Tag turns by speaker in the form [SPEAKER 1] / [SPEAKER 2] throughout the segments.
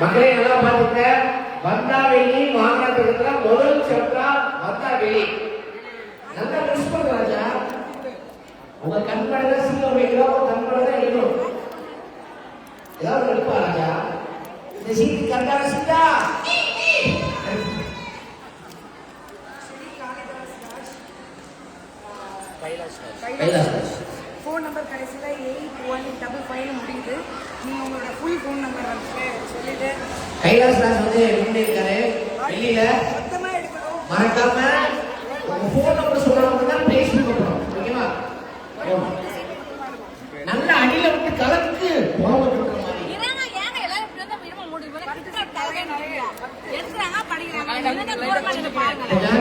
[SPEAKER 1] மக்களே நல்லா பாத்துக்க. வந்தாவெளி மாநகரத்துல முதல் சட்டா வந்தாவெளி. நல்லா மிஸ் பண்ண ராஜா. உங்க கண்பட சீல வைக்கிறோம், கண்பட எழுதும். ஏதாவது எடுப்பா ராஜா. இந்த சீட்டு கரெக்டான சீட்டா?
[SPEAKER 2] ஃபோன் நம்பர் கடைசியில் 8155 முடியுது. நீங்கள் உங்களோட ஃபுல் ஃபோன் நம்பர் வந்து சொல்லிட்டு
[SPEAKER 1] கைலாஷ் தாஸ் வந்து முன்னே இருக்காரு. வெளியில
[SPEAKER 2] மொத்தமாக எடுக்கணும்.
[SPEAKER 1] மறக்காம உங்க ஃபோன் நம்பர் சொல்றவங்க தான் பேசி கொடுக்கணும். ஓகேவா? நல்ல அடியில விட்டு கலக்கு போக கொடுக்குற மாதிரி.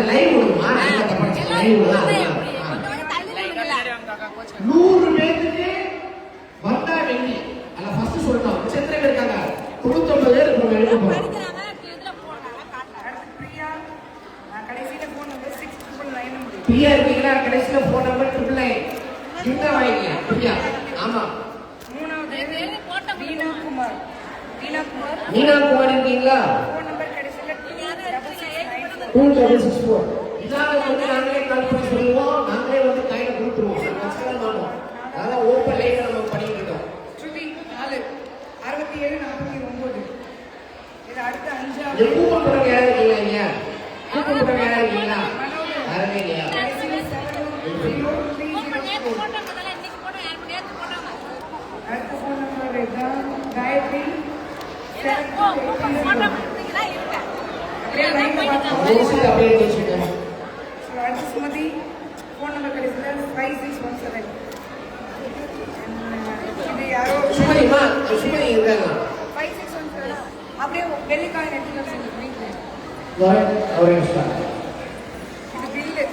[SPEAKER 1] லைவ் விடுமா? லைவ் விடுமா? 100 பேருக்கு வந்தா வெள்ளி. அத ஃபர்ஸ்ட் சொல்றோம். சென்னை இருக்காங்க. 99 பேர் நம்ம எழுத போறோம்.
[SPEAKER 2] பிரியா கடைசியில் ஃபோன் நம்பர் 6999 முடியுது.
[SPEAKER 1] பிரியா இருக்கீங்களா? கடைசியில ஃபோன் நம்பர் 999. இந்த வாங்க பிரியா. ஆமா.
[SPEAKER 2] மூணாவது வீணா குமார்.
[SPEAKER 1] வீணா குமார் இருக்கீங்களா?
[SPEAKER 2] ஃபோன் நம்பர் கடைசியில்
[SPEAKER 1] 2664. இதால வந்து நாங்களே கால் பண்ணி சொல்லுவோம். நாங்களே வந்து கையில கொடுத்துருவோம். கஷ்டம் மாட்டோம். அதான் ஓப்பன் லைன்ல நம்ம பண்ணிட்டு இருக்கோம்.
[SPEAKER 2] ஸ்ருதி 4 6749. இது அடுத்த 5வது.
[SPEAKER 1] இது கூப்பன் போடுறவங்க யாரா இருக்கீங்களா? இங்க கூப்பன் போடுறவங்க யாரா இருக்கீங்களா? யாருமே இல்லையா?
[SPEAKER 2] கடைசியில் 700304. அடுத்த ஃபோன் நம்பர் இதுதான் காயத்ரி.
[SPEAKER 1] அப்படியே வச்சுக்கோங்க.
[SPEAKER 2] அடுத்த சுமதி ஃபோன் நம்பர் கடைசியில் 5617. இது யாரோ
[SPEAKER 1] சுமதிமா சுமதி இருக்காங்க.
[SPEAKER 2] 5617 அப்படியே வெள்ளிக்காய் நெட்டில் சொல்லுங்க.
[SPEAKER 1] அவரே ஸ்டார்ட்.
[SPEAKER 2] இது பில்லு.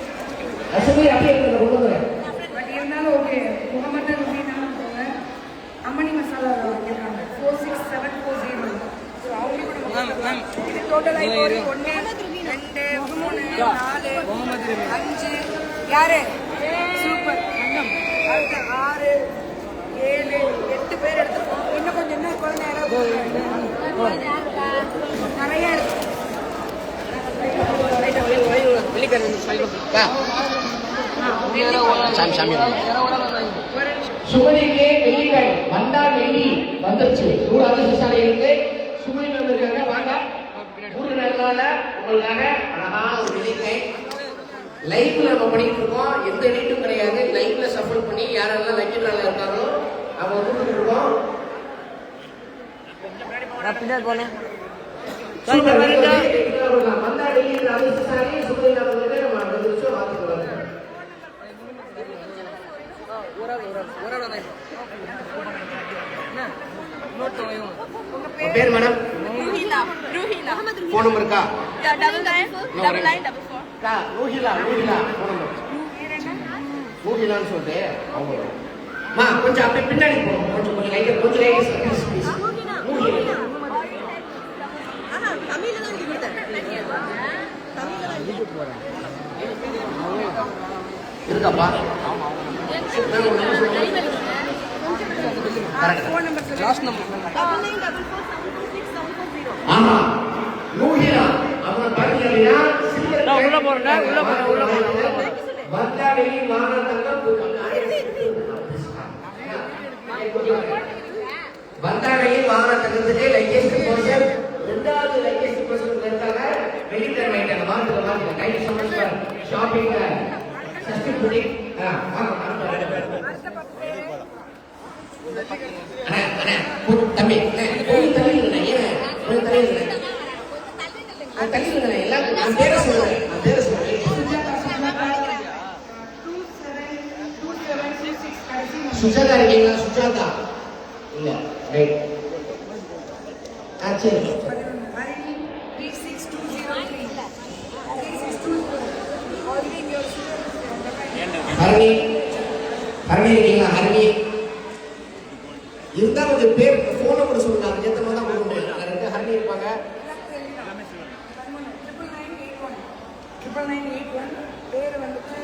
[SPEAKER 1] சுமதி அப்படியே இருக்க கொண்டு
[SPEAKER 2] பட் இருந்தாலும் ஓகே. முகமது ரூபினாலும் போங்க. அம்மணி மசாலா கேட்குறாங்க 46740. ஸோ அவங்களுக்கு இது டோட்டலாக இப்போ 1 2 3 4 5 யாரு சூப்பர். அடுத்து 6 7 8 பேர் எடுத்துருக்கோம். இன்னும் கொஞ்சம் என்ன குழந்தை நிறைய எடுத்துருக்கோம்.
[SPEAKER 1] சுமதிக்கு வெள்ளிக்காய் வந்தா வெள்ளி வந்துருச்சு. 100 அதிர்ஷ்டசாலி இருக்கு. சுமதி வந்திருக்காங்க. வாங்க. 100 நாளால உங்களுக்காக அழகான ஒரு வெள்ளிக்காய் லைவ்ல நம்ம பண்ணிட்டு இருக்கோம். எந்த எடிட்டும் கிடையாது. லைவ்ல சப்போர்ட் பண்ணி யாரெல்லாம் லக்கி நாள இருக்காங்களோ அவங்க கொடுத்துட்டு இருக்கோம்.
[SPEAKER 3] பின்னாடி போனேன்.
[SPEAKER 1] வந்தா வெள்ளி அதிர்ஷ்டசாலி சுமதி வந்து நம்ம அந்த விஷயம் மாத்திக்கலாம். பேர் மேடம் போன் நம்பர் இருக்கா? ரூஹிலா போன் நம்பர் ரூஹிலான்னு சொல்லிட்டு அவங்க கொஞ்சம் அப்படியே பின்னாடி போகணும். கொஞ்சம் லைட்டா கொஞ்சம் இருக்காப்பா. ஆமா நூஹிலா அப்புறம் பாத்தீங்கன்னா
[SPEAKER 3] உள்ள போறேன்.
[SPEAKER 1] வந்தாவெளி வாகனத்துக்கு லைக்கேஸ்ட் போர்ஷன் 2வது லைக்கேஸ்ட் போர்ஷன் இருக்காங்க. வெளியிட்டர் வைட்டாங்க. மார்க்கெட்ல கைட் சம்பந்தப்பட்ட ஷாப்பிங் சஸ்டி புடி தம்பி எல்லாரும் பேர சொல்றேன். சுஜாதா இருக்கீங்களா? சுஜாதா இல்ல ரைட். சரி ஹரணி இருக்கீங்களா? ஹரணி இருந்தா கொஞ்சம் பேர் போன் நம்பர் சொல்லுங்க. அது ஏற்ற மாதிரி தான் கொடுக்க முடியும். ஹரணி இருப்பாங்க.
[SPEAKER 2] 99981 பேர் வந்துட்டு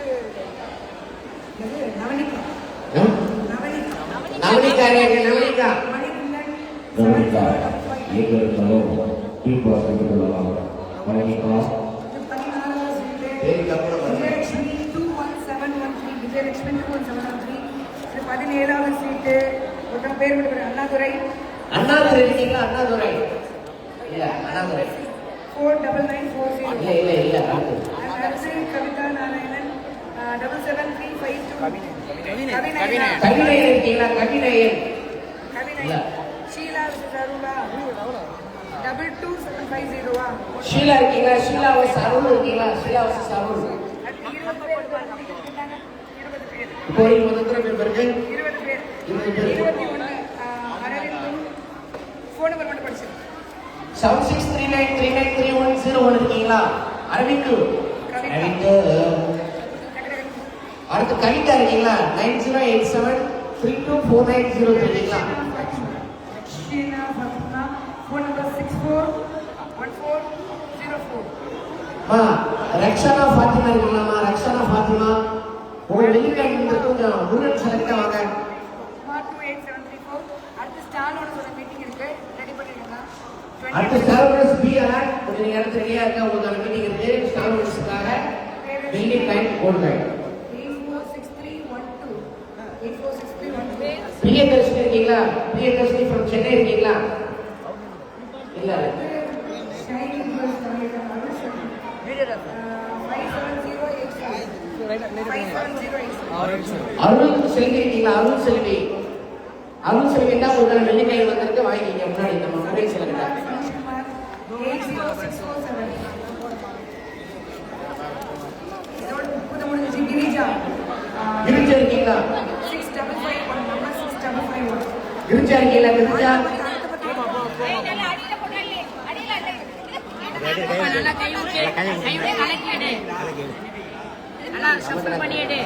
[SPEAKER 2] நவனிகா.
[SPEAKER 1] நவனிகா ரேகை நவனிகா
[SPEAKER 2] மணிகண்டன்
[SPEAKER 4] நவனிகா எங்க இருந்தாலும் டீம் பார்த்து கொள்ளலாம். நவனிகா
[SPEAKER 2] 14வது சீட்டு
[SPEAKER 1] பேருக்கு அப்புறம் வருது.
[SPEAKER 2] விஜயலட்சுமி 21713 விஜயலட்சுமி 21713 17வது சீட்டு ஒருத்தன் பேர் விட்டு அண்ணாதுரை
[SPEAKER 1] அண்ணாதுரை இருக்கீங்களா? அண்ணாதுரை இல்ல அண்ணாதுரை
[SPEAKER 2] 49940
[SPEAKER 1] இல்ல
[SPEAKER 2] அடுத்து கவிதா நாராயணன் 77352
[SPEAKER 3] கவிநயன்.
[SPEAKER 1] கவிநயன் இருக்கீங்களா? கவிநயன் இல்ல.
[SPEAKER 2] ஷீலா அருளா 22750
[SPEAKER 1] ஷீலா இருக்கீங்களா? ஷீலா வர்சஸ் அருள் இருக்கீங்களா? ஷீலா வர்சஸ் அருள்
[SPEAKER 2] 20 பேர் 20 பேர்
[SPEAKER 1] இப்போ வரைக்கும் எத்தனை பேர் இருக்கு?
[SPEAKER 2] 20 பேர்
[SPEAKER 1] 20 பேர்.
[SPEAKER 2] 21 அரவிந்தும் ஃபோன் நம்பர் மட்டும் படிச்சு
[SPEAKER 1] 7639393101 இருக்கீங்களா? அரவிந்து
[SPEAKER 2] கவிதா.
[SPEAKER 1] அரவிந்து அடுத்து கவிதா இருக்கீங்களா? 9087324903 இருக்கீங்களா?
[SPEAKER 2] ஷீனா ஃபத்னா ஃபோன் நம்பர் 641404
[SPEAKER 1] மா ரக்ஷனா ஃபாத்திமா இருக்கீங்களாமா? ரக்ஷனா ஃபாத்திமா உங்க வெளிக்காட்டு கொஞ்சம் முருகன் செலக்ட் வாங்க.
[SPEAKER 2] 28734 அடுத்து ஸ்டாலோட ஒரு மீட்டிங் இருக்கு ரெடி பண்ணிருங்க
[SPEAKER 1] அடுத்து ஸ்டார்வர்ஸ் பிஆர் கொஞ்சம் நேரத்துல ரெடியா இருக்க உங்களுக்கான மீட்டிங் இருக்கு. ஸ்டார்வர்ஸ்க்காக வெள்ளி டைம் கோல்ட் டைம்
[SPEAKER 2] 846312 846312
[SPEAKER 1] பிரியதர்ஷினி இருக்கீங்களா? பிரியதர்ஷினி ஃப்ரம் சென்னை இருக்கீங்களா? இல்ல
[SPEAKER 2] ஷைனிங் கேர்ள்ஸ் தமிழக அருஷன் 57084
[SPEAKER 1] அருள் செல்வி இருக்கீங்களா? அருள் செல்வி அருள் செல்வி தான் உங்களுக்கான வெள்ளி டைம் வந்திருக்கு. வாங்கிக்கீங்க முன்னாடி நம்ம மொபைல் செலக்ட்
[SPEAKER 2] 80647 இதோட 30 முடிஞ்சு கிரிஜா
[SPEAKER 1] கிரிஜா இருக்கீங்களா?
[SPEAKER 2] 6551 நம்பர் 6551
[SPEAKER 1] கிரிஜா இருக்கீங்களா? கிரிஜா
[SPEAKER 5] நல்லா கை விட்டு கலக்கிடு நல்லா ஷஃபிள் பண்ணிடு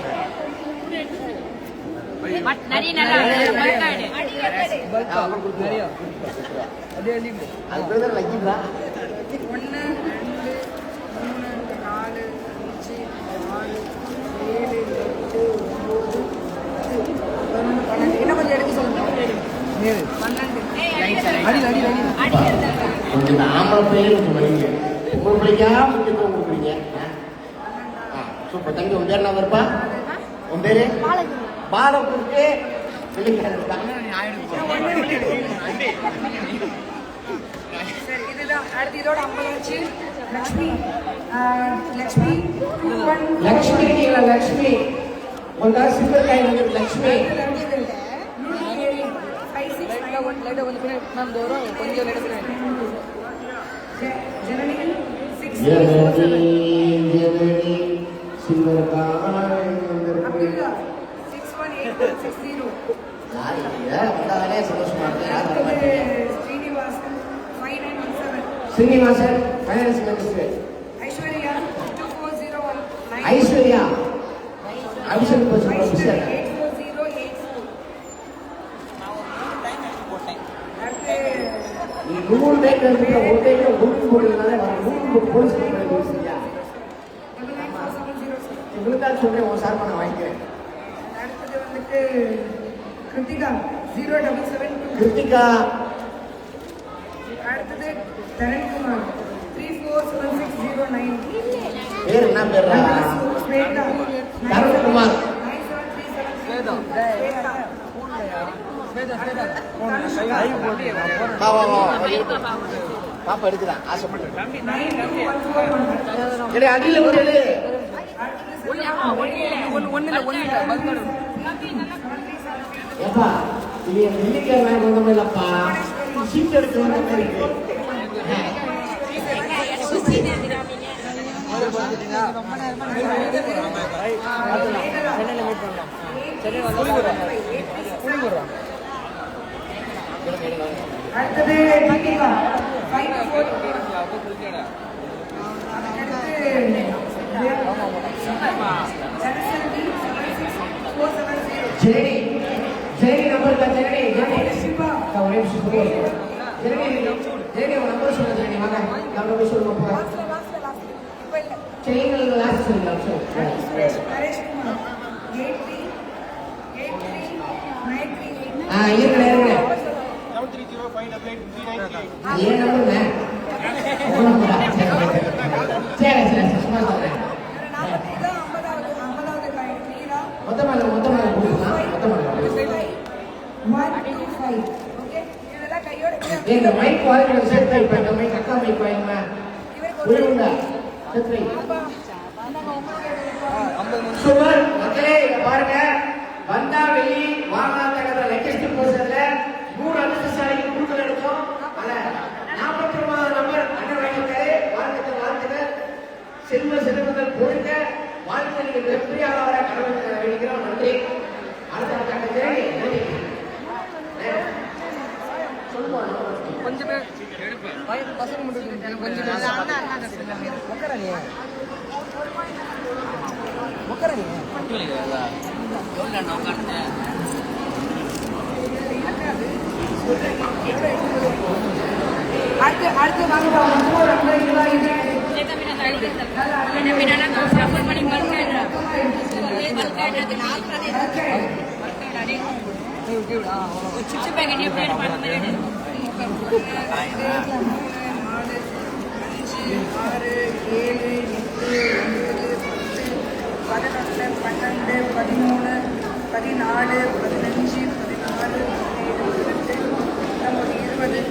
[SPEAKER 5] நிறைய நல்லா பல்காடு
[SPEAKER 1] அது பிரதர் லக்கிங்களா?
[SPEAKER 2] 1 2 3 4 5 6 7 8 9 என்ன கொஞ்சம் எடுத்து சொல்லுங்க 12
[SPEAKER 1] கொஞ்சம் ஆம்பளை பிள்ளைங்க கொஞ்சம் வைங்க. உங்களை பிள்ளைக்கா முக்கியத்துவம் கொடுக்குறீங்க. சூப்பர் தம்பி. உன் பேர் என்ன வருப்பா? உன் பேரு பாலகுருக்கு வெள்ளிக்கிழமை இருக்காங்க.
[SPEAKER 2] சரி இதுதான் அடுத்து இதோட 50 ஆச்சு லக்ஷ்மி லக்ஷ்மி 21
[SPEAKER 1] லக்ஷ்மி இருக்கீங்களா? லக்ஷ்மி உங்களுக்காக சில்வர் காயின் வந்து லக்ஷ்மி
[SPEAKER 2] ஜனனி
[SPEAKER 1] ஜனனி ஜனனி சில்வர் காயின் வந்திருக்கு.
[SPEAKER 2] அப்துல்லா 618160
[SPEAKER 1] யார் இல்ல வந்தாலே சந்தோஷமா இருக்கு. யார் வர மாட்டீங்க?
[SPEAKER 2] Srinivasan 5917
[SPEAKER 1] Srinivasan finance minister.
[SPEAKER 2] Aishwarya 24019
[SPEAKER 1] Aishwarya Abhishek Bachchan
[SPEAKER 2] Aishwarya
[SPEAKER 1] officer.
[SPEAKER 2] 84084 அடுத்து
[SPEAKER 1] நீ 100 பேர் இருக்க ஒரு டைம்ல குரூப் போடுறதுனால வர 100 போலீஸ் கம்ப்ளைண்ட் வந்துருச்சியா?
[SPEAKER 2] 994706
[SPEAKER 1] உங்களுக்கு தான் சொல்றேன் உன் சார் நான் வாங்கிக்கிறேன்.
[SPEAKER 2] அடுத்தது வந்துட்டு கிருத்திகா 0772
[SPEAKER 1] கிருத்திகா
[SPEAKER 2] அடுத்தது தரண்குமார் 347609
[SPEAKER 1] பேர் என்ன பேரா?
[SPEAKER 2] ஸ்வேதா
[SPEAKER 1] தரண்குமார்.
[SPEAKER 2] 9737
[SPEAKER 1] வா வா வா பாப்பா எடுக்குதான் ஆசைப்பட்டு. சரி அடியில ஒரு எடு. ஏப்பா இது என் வெள்ளிக்கிழமை வந்த இல்லப்பா சீட் எடுத்து வந்த மாதிரி இருக்கு.
[SPEAKER 2] அடுத்தது தீபிகா 54
[SPEAKER 1] ஜெனி ஜெனி நம்பர் தான் ஜெனி ஜெனி சிப்பா ஒரே நிமிஷம் ஜெனி ஜெனி உன் நம்பர் சொல்லுங்க ஜெனி வாங்க நம்பர் சொல்லுங்க போ. செயின்ல லாஸ்ட் சொல்லுங்க
[SPEAKER 2] நரேஷ் குமார் 838393
[SPEAKER 1] இருங்க இருங்க. ஏன் நம்பருங்க? சரி சரி சும்மா சொல்றேன். மொத்தமாக கொடுக்கலாம். இந்த மைக் வாங்கி சேர்த்து இப்போ இந்த மைக் அக்கா மைக் வாங்கிமா உள்ள சேர்த்து சுமர் மக்களே இங்க பாருங்க. வந்தா வெள்ளி வாங்கா தகவல் லேட்டஸ்ட் போஸ்டர்ல 3 அதிர்ஷ்டசாலிக்கு குழுக்கள் எடுத்தோம். அதுல 49 நம்பர் அண்ணன் வாழ்த்துக்கள். செல்வங்கள் பொறுங்க. வாழ்க்கை நீங்க வெற்றியாளராக கடவுள் வேண்டிக்கிறோம். நன்றி. அடுத்த கட்டத்தை
[SPEAKER 3] கொஞ்சம் பேர் பசங்க மட்டும் கொஞ்சம்
[SPEAKER 2] அடுத்து வாங்க
[SPEAKER 5] சிப்ஸ் பேக்கெட் எப்படி பார்த்து
[SPEAKER 2] 5, 6, 7, 8, 9, 10, 11, 12, 13, 14, 15, 16, 17, 18, 19,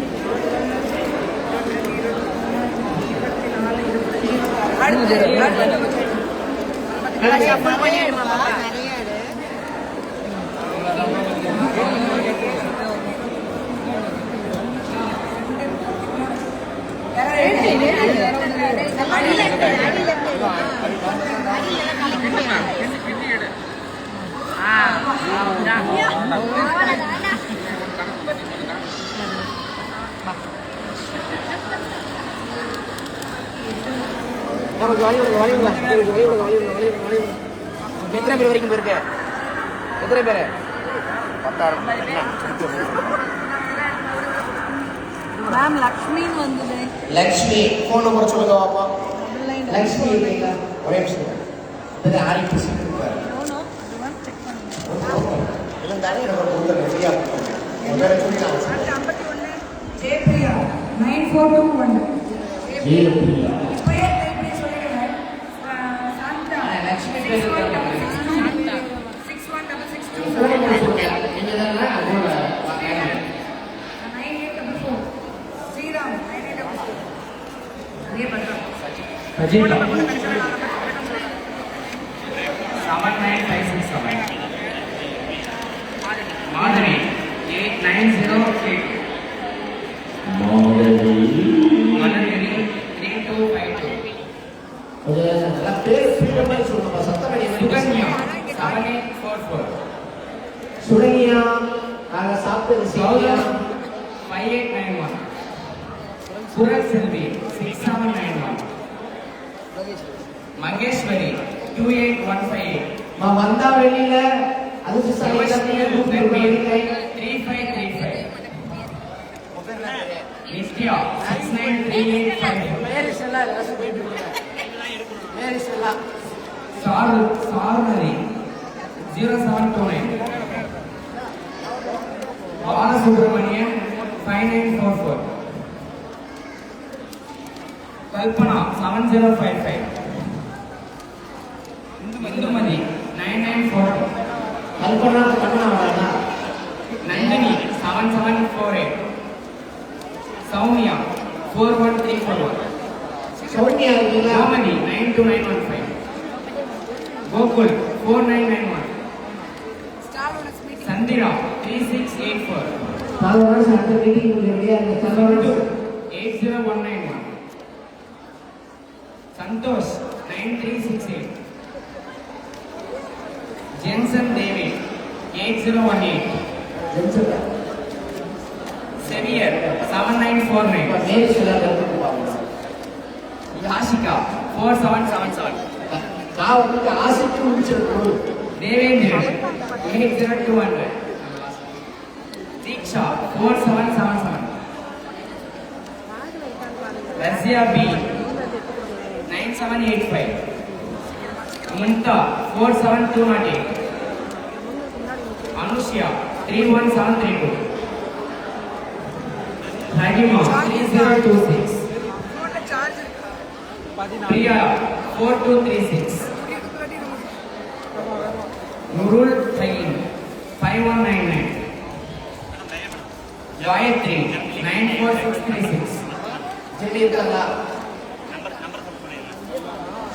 [SPEAKER 1] எத்தனை பேர் வரைக்கும் போயிருக்கு? எத்தனை பேர்? 10,000.
[SPEAKER 2] மேம் லக்ஷ்மின்னு வந்தது.
[SPEAKER 1] லக்ஷ்மி ஃபோன் நம்பர் சொல்லுங்க பாப்பா. லக்ஷ்மி இருக்கீங்களா? ஒரே நிமிஷம். இது ஆரி பிசிக்கு இருக்காரு. இருந்தாலே நம்ம ஊர்ல நிறைய முதல்ல சொல்லி நான்
[SPEAKER 2] 51 ஜெயபிரியா 9421
[SPEAKER 1] ஜெயபிரியா
[SPEAKER 2] இப்பயே ஜெயபிரியா சொல்லுங்க. சாந்தா
[SPEAKER 1] லக்ஷ்மி பேர் இருக்காங்க.
[SPEAKER 2] 6166
[SPEAKER 1] ஃபோன் நம்பர் சொல்லுங்க. நீங்க தான அதோட
[SPEAKER 2] 9844 ஸ்ரீராம் 9844 அதே பண்றோம்.
[SPEAKER 1] அஜித்
[SPEAKER 6] 79567 Madhuri 8908 Manaviri 3252
[SPEAKER 1] நல்லா பேர் ஸ்பீட் பண்ணி சொல்லுங்க. சத்தம் பண்ணி
[SPEAKER 6] Suganya 7844
[SPEAKER 1] சுரங்கியா நாங்க சாப்பிட்டது சேவியா
[SPEAKER 6] 5891 Surat Selvi 6791 Mangeshwari 28158
[SPEAKER 1] வந்தா வெளியில அதுக்கு
[SPEAKER 6] Sebastian Zenvi
[SPEAKER 1] சமையல்
[SPEAKER 6] 3535 Nitya 693854
[SPEAKER 1] மேரி செல்லா எல்லாரும் போயிட்டு மேரி செல்லா
[SPEAKER 6] Sarunari 0729 Balasubramanian 5944 Kalpana 7055 Indumadi 9942
[SPEAKER 1] Kalpana கண்ணா வரா
[SPEAKER 6] Nandini 7748 Soumya 41341
[SPEAKER 1] சௌமியா இருக்கீங்களா?
[SPEAKER 6] Ramani 92915 Gokul 4991
[SPEAKER 2] ஸ்டாரோட ஸ்பீட்
[SPEAKER 6] Sandira 3684
[SPEAKER 1] நாலு வருஷம் அடுத்த மீட்டிங் ரெடியா இருங்க.
[SPEAKER 6] Sandu 80191 Santosh 9368 Jensen David 8018
[SPEAKER 1] Jensen
[SPEAKER 6] Xavier 7949
[SPEAKER 1] மேரி செல்லா கருத்து பாருங்க.
[SPEAKER 6] Yashika 4777
[SPEAKER 1] காவலுக்கு ஆசைக்கு முடிச்சிருக்கணும்.
[SPEAKER 6] Devendra 80200 Diksha 4777 Razia B 9785 Munta 47208 Anushya 31732. Hagima 3026.
[SPEAKER 2] ஃபோனில் சார்ஜ் இருக்கா?
[SPEAKER 6] Priya 4236. Nurul Thain 5199. Gayatri 94636.
[SPEAKER 1] Jenny இருக்காங்களா?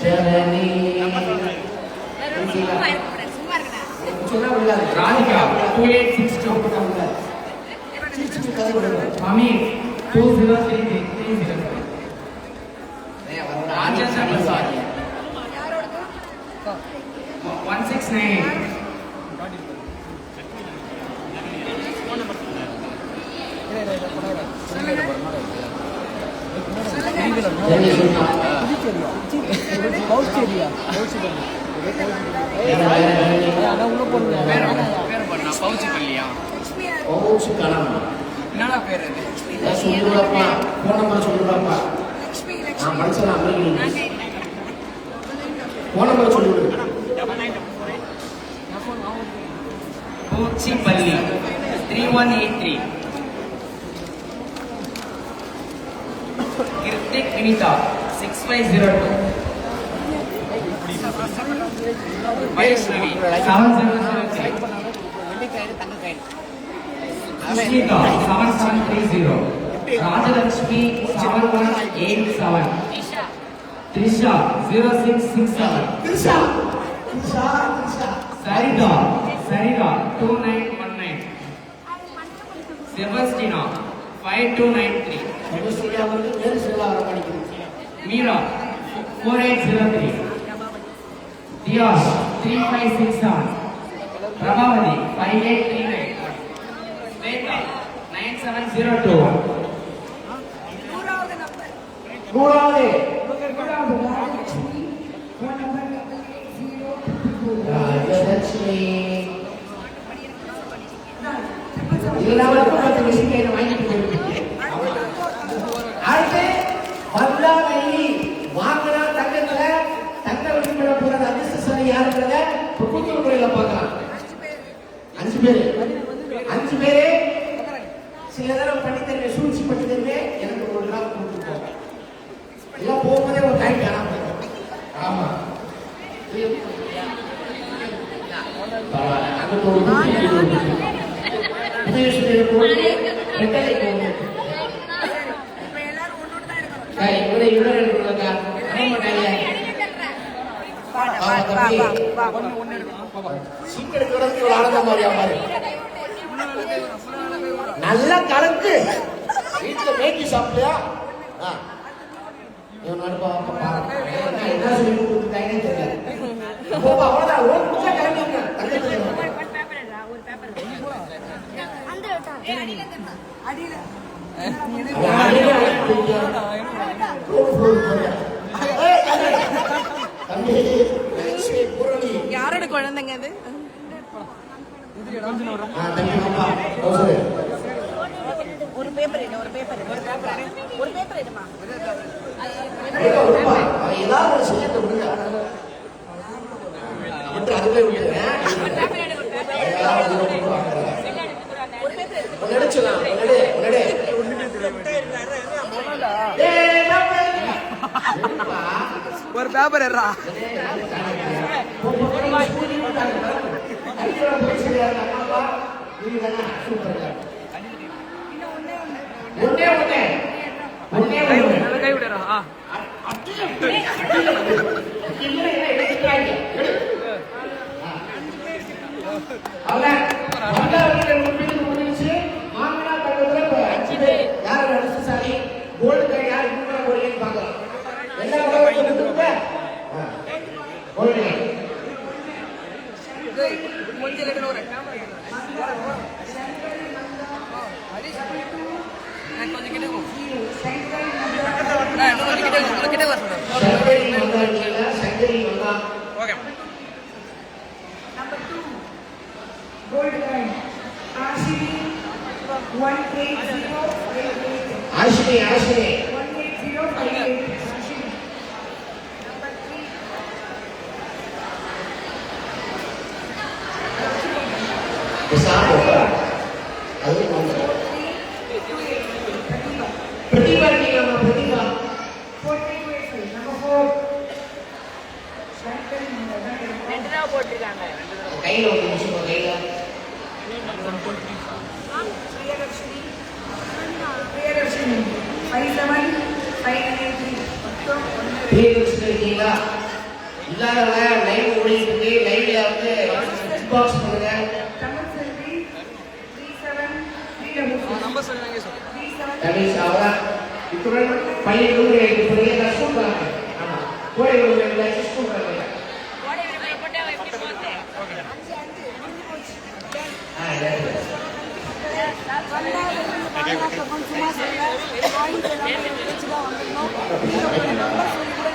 [SPEAKER 1] ஜனனி
[SPEAKER 5] சும்மா இருக்கக்கூடாது, சும்மா இருக்கடா.
[SPEAKER 1] சொன்னா விடாது.
[SPEAKER 6] Radhika 2862. Amir 2033. Rajendra Prasad 1698.
[SPEAKER 1] Jenny சொன்னா. ஓச்சு கணம்.
[SPEAKER 6] என்னடா பேர் அது?
[SPEAKER 1] சொல்லுவாப்பா. போன் நம்பர் சொல்லுவாப்பா.
[SPEAKER 2] லக்ஷ்மி
[SPEAKER 1] நான் மனுஷன் அமெரிக்கன். போன் நம்பர் சொல்லு.
[SPEAKER 6] Pochipalli 3183. Kirtik Vinita 6502. Vaishnavi 7003. Sushmita 7730. Rajalakshmi 7187. Trisha 0667.
[SPEAKER 1] Trisha. Trisha. Trisha.
[SPEAKER 6] Sarita 2919. Sebastina 5293.
[SPEAKER 1] செபஸ்டியா வந்து வேறு சிலா வர படிக்குது.
[SPEAKER 6] Meera 4803. Diyash 3567. Prabhavati 5839. Sveta 9702.
[SPEAKER 2] நூறாவது நம்பர்
[SPEAKER 1] மூணாவது
[SPEAKER 2] ராஜலட்சுமி ஃபோன் நம்பர் 8802.
[SPEAKER 1] ராஜலட்சுமி. இல்லாம பக்கத்து மிஷின் வாங்கிட்டு போயிருக்கீங்க. அடுத்து வந்தா வெள்ளி வாங்கினா தங்கத்துல தங்க விடுபட போறது அதிர்ஷ்டசாலி யாருன்றத கூட்டுறவு முறையில பார்க்கலாம். 5 பேரு 5 பேரு சில நேரம் பண்ணி தருவேன், சூழ்ச்சி பண்ணி தருவேன். எனக்கு ஒரு நாள் கொடுத்துருக்கோம். எல்லாம் போகும்போதே ஒரு டைம் காணாம போயிடும். ஆமா பரவாயில்ல. அங்கிட்டு ஒரு குட்டி, இங்கிட்டு ஒரு குட்டி. உதயசூரியனுக்கு ஒன்று, ரெட்டலைக்கு ஒன்று.
[SPEAKER 2] இப்போ எல்லாரும் ஒன்னோட தான் இருக்கணும்.
[SPEAKER 1] இவரை எடுக்கணுங்க. சீக்கிரம் தொடர்ந்து இவ்வளவு ஆனந்த மாதிரியா பாரு. நல்லா கலந்து வீட்டுல மேக்கி சாப்பிட்டியா? இவன் நடுப்பா என்ன சொல்லி கொடுத்துட்டாங்கன்னு தெரியல. அவ்வளவுதான் ஒரு புதுசா கிளம்பிங்க.
[SPEAKER 2] அடியில்
[SPEAKER 5] யாரோட குழந்தைங்க அது? ஒரு பேப்பர் என்ன, ஒரு பேப்பர் ஒரு பேப்பர் என்னமா?
[SPEAKER 1] ஏதாவது ஒரு செய்யத்தை விடுங்க. அதுவே விடுறேன். நடிச்சலாம்
[SPEAKER 3] ஒரு பேப்பர் எறா கை விடுறா. கொஞ்சம் ஒரு கொஞ்சம் கிட்ட கிட்ட வர okay.
[SPEAKER 2] Number 2, gold coin. Ashini 18058.
[SPEAKER 1] ஆசினி
[SPEAKER 2] 18058. Ashini. Number 3.
[SPEAKER 1] சாப்பிடுவோம். அது பிரதிபா இருக்கீங்களா பிரதிபா
[SPEAKER 2] 4328 நம்பர் 4 ஷாங்கர்
[SPEAKER 5] ரெண்டு தான் போட்டிருக்காங்க.
[SPEAKER 1] கையில ஒரு நிமிஷம் கையில
[SPEAKER 2] பிரியதர்ஷினி 57583 மொத்தம் 1
[SPEAKER 1] பிரியதர்ஷினி இருக்கீங்களா இல்லாதவங்க லைவ் ஓடிட்டு இருக்கு லைவ்ல வந்து இன்பாக்ஸ் பண்ணுங்க
[SPEAKER 2] தமிழ் செல்வி 37344
[SPEAKER 3] நம்பர் சொல்லுங்க சார்.
[SPEAKER 2] 37
[SPEAKER 1] கணேஷ் அவரா இத்துடன் பையன் எடுத்து போறீங்க ஸ்கூல் போறாங்க ஆமா கோடை விடுமுறை ஸ்கூல் போறாங்க
[SPEAKER 5] கோடை விடுமுறை போட்டு அவன் எப்படி போகுது?
[SPEAKER 2] சும்மா சொல்ல ஆயிரத்தி 900 வச்சு தான் வந்திருந்தோம். நீங்க ஒரு நம்பர் சொல்லி கூட